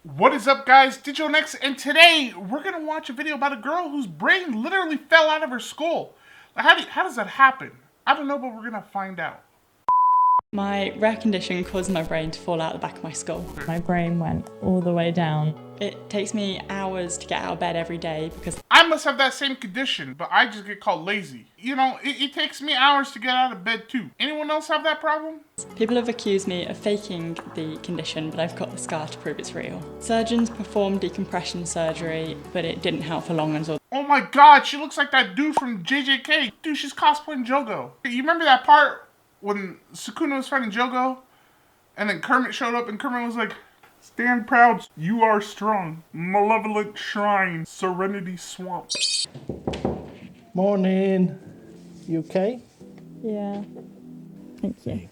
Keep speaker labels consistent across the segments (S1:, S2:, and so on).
S1: What is up, guys? Digitalnex, and today we're gonna watch a video about a girl whose brain literally fell out of her skull. Like, how does that happen? I don't know, but we're gonna find out.
S2: My rare condition caused my brain to fall out the back of my skull.
S3: My brain went all the way down.
S2: It takes me hours to get out of bed every day because
S1: I must have that same condition, but I just get called lazy. You know, it takes me hours to get out of bed too. Anyone else have that problem?
S2: people have accused me of faking the condition, but I've got the scar to prove it's real. Surgeons performed decompression surgery, but it didn't help for long until...
S1: Oh my god, she looks like that dude from JJK. Dude, she's cosplaying Jogo. You remember that part when Sukuna was fighting Jogo? And then Kermit showed up and Kermit was like, "Stand proud, you are strong. Malevolent shrine, Serenity Swamp."
S4: Morning. You okay?
S3: Yeah. Thank you.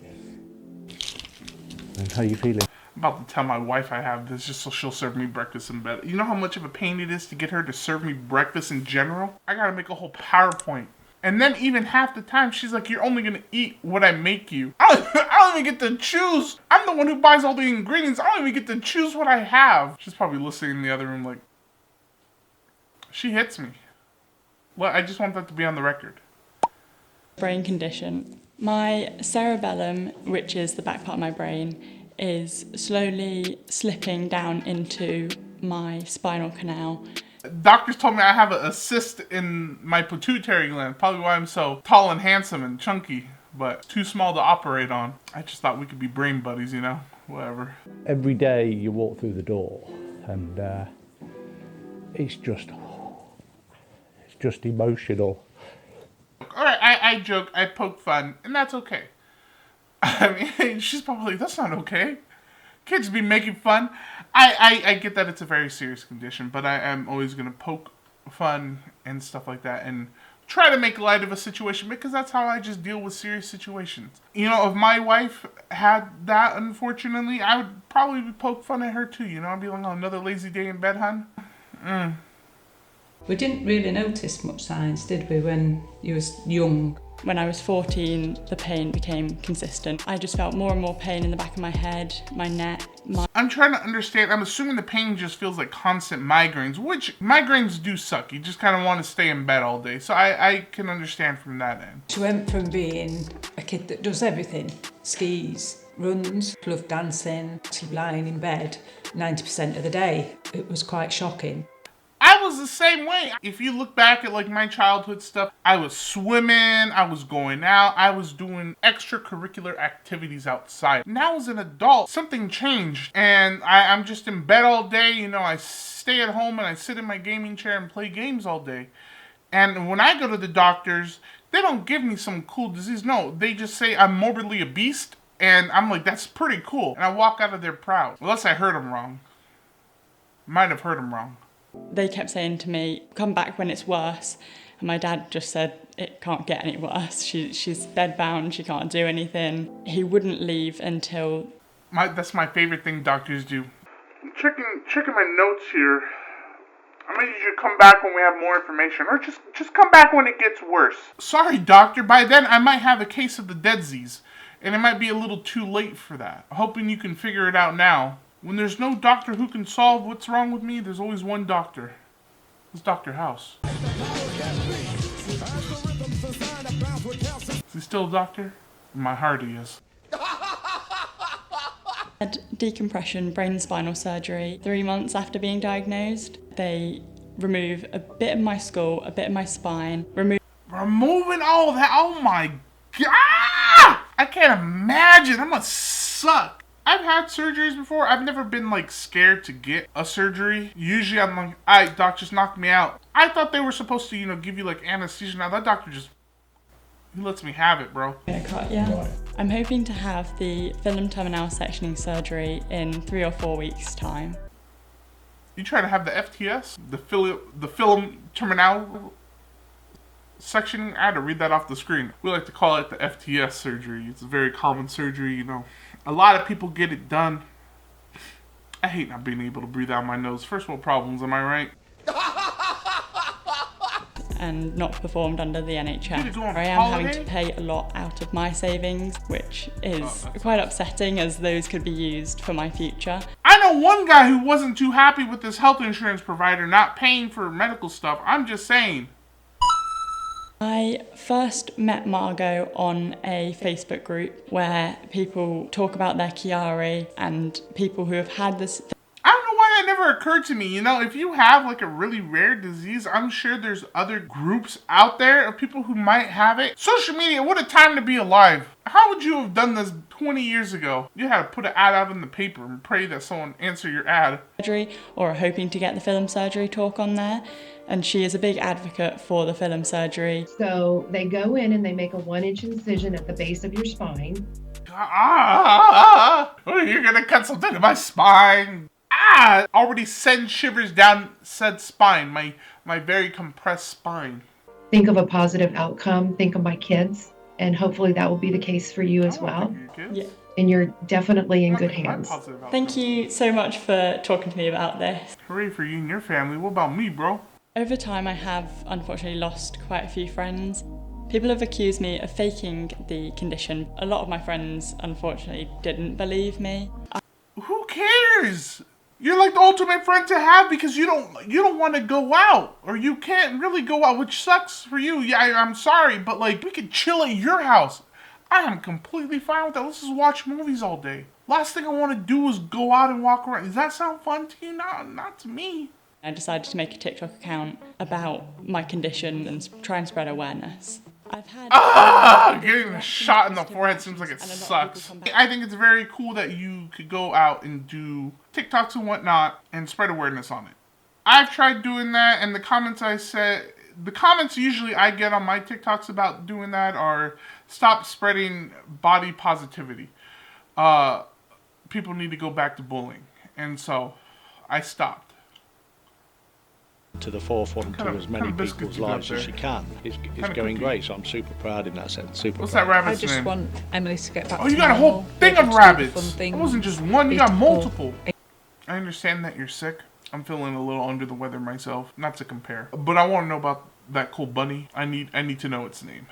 S4: And how you feeling?
S1: I'm about to tell my wife I have this just so she'll serve me breakfast in bed. You know how much of a pain it is to get her to serve me breakfast in general? I gotta make a whole PowerPoint. And then even half the time, she's like, "You're only gonna eat what I make you." I don't even get to choose. I'm the one who buys all the ingredients. I don't even get to choose what I have. She's probably listening in the other room like, she hits me. Well, I just want that to be on the record.
S2: brain condition. My cerebellum, which is the back part of my brain, is slowly slipping down into my spinal canal.
S1: Doctors told me I have a cyst in my pituitary gland. Probably why I'm so tall and handsome and chunky, but too small to operate on. I just thought we could be brain buddies, you know? Whatever.
S4: Every day you walk through the door and it's just emotional.
S1: Alright, I joke, I poke fun, and that's okay. I mean, she's probably like, "That's not okay. Kids be making fun." I get that it's a very serious condition, but I am always going to poke fun and stuff like that and try to make light of a situation because that's how I just deal with serious situations. You know, if my wife had that, unfortunately, I would probably poke fun at her too, you know? I'd be like, "Oh, another lazy day in bed, hon?"
S5: We didn't really notice much signs, did we, when you was young?
S2: When I was 14, the pain became consistent. I just felt more and more pain in the back of my head, my neck,
S1: I'm trying to understand. I'm assuming the pain just feels like constant migraines, which migraines do suck. You just kind of want to stay in bed all day. So I can understand from that end.
S5: She went from being a kid that does everything, skis, runs, loved dancing, to lying in bed 90% of the day. It was quite shocking.
S1: I was the same way. If you look back at like my childhood stuff, I was swimming, I was going out, I was doing extracurricular activities outside. Now as an adult, something changed and I'm just in bed all day. You know, I stay at home and I sit in my gaming chair and play games all day. And when I go to the doctors, they don't give me some cool disease. No, they just say I'm morbidly obese. And I'm like, that's pretty cool. And I walk out of there proud. Unless I heard them wrong. Might have heard them wrong.
S2: They kept saying to me, "Come back when it's worse." And my dad just said, "It can't get any worse. She's bedbound, she can't do anything." He wouldn't leave until...
S1: That's my favorite thing doctors do. I'm checking my notes here. I might need you to come back when we have more information. Or just come back when it gets worse. "Sorry, doctor, by then I might have a case of the deadsies. And it might be a little too late for that. Hoping you can figure it out now. When there's no doctor who can solve what's wrong with me, there's always one doctor. It's Dr. House." Is he still a doctor? In my heart he is.
S2: Had decompression, brain and spinal surgery. 3 months after being diagnosed, they remove a bit of my skull, a bit of my spine,
S1: Removing all that? Oh my god! I can't imagine. That must suck. I've had surgeries before. I've never been like scared to get a surgery. Usually I'm like, "Alright, doc, just knock me out." I thought they were supposed to, you know, give you like anesthesia. Now that doctor just, he lets me have it, bro.
S2: Yeah. I'm hoping to have the film terminal sectioning surgery in 3 or 4 weeks' time.
S1: You try to have the FTS? The film terminal section? I had to read that off the screen. We like to call it the FTS surgery. It's a very common surgery, you know. A lot of people get it done. I hate not being able to breathe out my nose. First world problems, am I right?
S2: And not performed under the NHS.
S1: Did you go on
S2: I am having
S1: holiday?
S2: to pay a lot out of my savings, which is quite upsetting as those could be used for my future.
S1: I know know one guy who wasn't too happy with this health insurance provider not paying for medical stuff. I'm just saying.
S2: I first met Margo on a Facebook group where people talk about their Chiari and people who have had this.
S1: I don't know why that never occurred to me. You know, if you have like a really rare disease, I'm sure there's other groups out there of people who might have it. Social media, what a time to be alive. How would you have done this 20 years ago? You had to put an ad out in the paper and pray that someone answer your ad.
S2: Surgery, or are hoping to get the film surgery talk on there. And she is a big advocate for the film surgery.
S6: So they go in and they make a 1-inch incision at the base of your spine.
S1: Oh, you're gonna cut something in my spine. Already send shivers down said spine, my very compressed spine.
S6: Think of a positive outcome. Think of my kids. And hopefully that will be the case for you as well.
S2: Yeah.
S6: And you're definitely in good hands.
S2: Thank you so much for talking to me about this.
S1: Hooray for you and your family. What about me, bro?
S2: Over time, I have unfortunately lost quite a few friends. People have accused me of faking the condition. A lot of my friends, unfortunately, didn't believe me.
S1: Who cares? You're like the ultimate friend to have because you don't want to go out, or you can't really go out, which sucks for you. Yeah, I'm sorry, but like we could chill at your house. I am completely fine with that. Let's just watch movies all day. Last thing I want to do is go out and walk around. Does that sound fun to you? Not to me.
S2: I decided to make a TikTok account about my condition and try and spread awareness. I've had
S1: getting a shot in the forehead seems like it sucks. I think it's very cool that you could go out and do TikToks and whatnot and spread awareness on it. I've tried doing that, and the comments usually I get on my TikToks about doing that are stop spreading body positivity. People need to go back to bullying, and so I stopped.
S7: To the forefront to as many people's lives as she can is going great, so I'm super proud in that sense.
S1: What's that rabbit's
S5: I just
S1: name?
S5: want Emily to get back to
S1: Oh, you got a whole
S5: normal,
S1: thing
S5: be able
S1: of
S5: to do
S1: rabbits.
S5: fun
S1: It
S5: things,
S1: wasn't just one, you
S5: be
S1: got
S5: able-
S1: multiple. I understand that you're sick. I'm feeling a little under the weather myself, not to compare. But I want to know about that cool bunny. I need to know its name.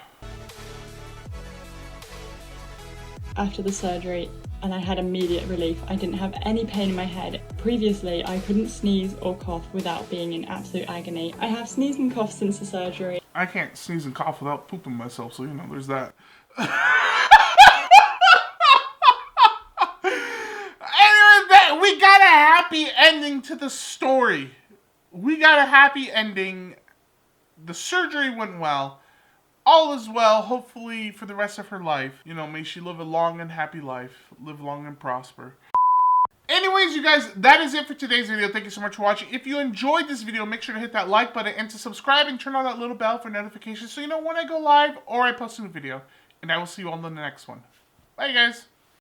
S2: after the surgery and I had immediate relief. I didn't have any pain in my head. Previously, I couldn't sneeze or cough without being in absolute agony. I have sneezed and coughed since the surgery.
S1: I can't sneeze and cough without pooping myself, so there's that. Anyway, we got a happy ending to the story. We got a happy ending. The surgery went well. All is well, hopefully, for the rest of her life. May she live a long and happy life. Live long and prosper. Anyways, you guys, that is it for today's video. Thank you so much for watching. If you enjoyed this video, make sure to hit that like button and to subscribe and turn on that little bell for notifications so you know when I go live or I post a new video. And I will see you all in the next one. Bye, guys.